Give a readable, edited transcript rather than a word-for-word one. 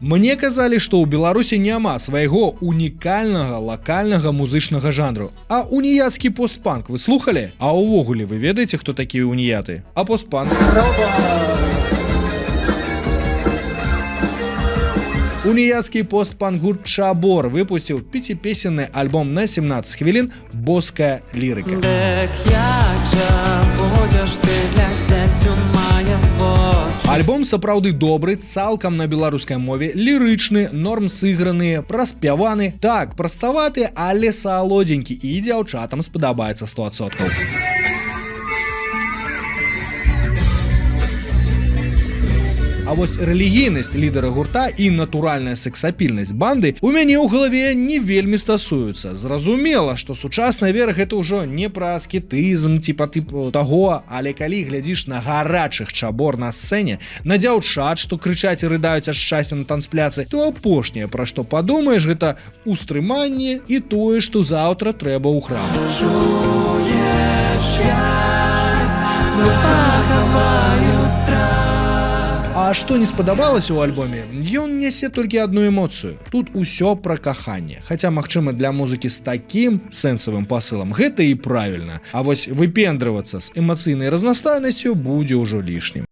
Мне казалі, што ў Беларусі няма свайго унікальнага лакальнага музычнага жанру. А уніяцкі постпанк вы слухалі? А ўвогуле вы ведаеце, хто такія уніяты? А постпанк? Уніяцкі постпанк гурт Чабор выпусціў 5-песенны альбом на 17 хвілін «Боская лірыка». Альбом сапраўды добры, цалкам на беларускай мове, лірычны, норм сыграны, праспяваны. Так, праставаты, але салодзенькі і дзяўчатам спадабаецца 100%. А вось рэлігійнасць лідара гурта і натуральная сексапільнасць банды у мяне ў галаве не вельмі стасуюцца. Зразумела, што сучасная вера гэта ўжо не пра аскетызм типу таго, але калі глядзіш на гарачых Чабор на сцэне, на дзяўчат, што крычаць і рыдаюць ад шчасця на танцпляцы, то апошняе, пра што падумаеш, гэта устрыманне і тое, што заўтра трэба ў храм. Чуеш, я пахаваю страх. А што не спадабалася ў альбоме? Ён нясе толькі адну эмоцыю. Тут усё пра каханне. Хаця, магчыма, для музыкі з такім сэнсавым пасылам гэта і правільна. А вось выпендрывацца з эмацыйнай разнастайнасцю будзе ўжо лішнім.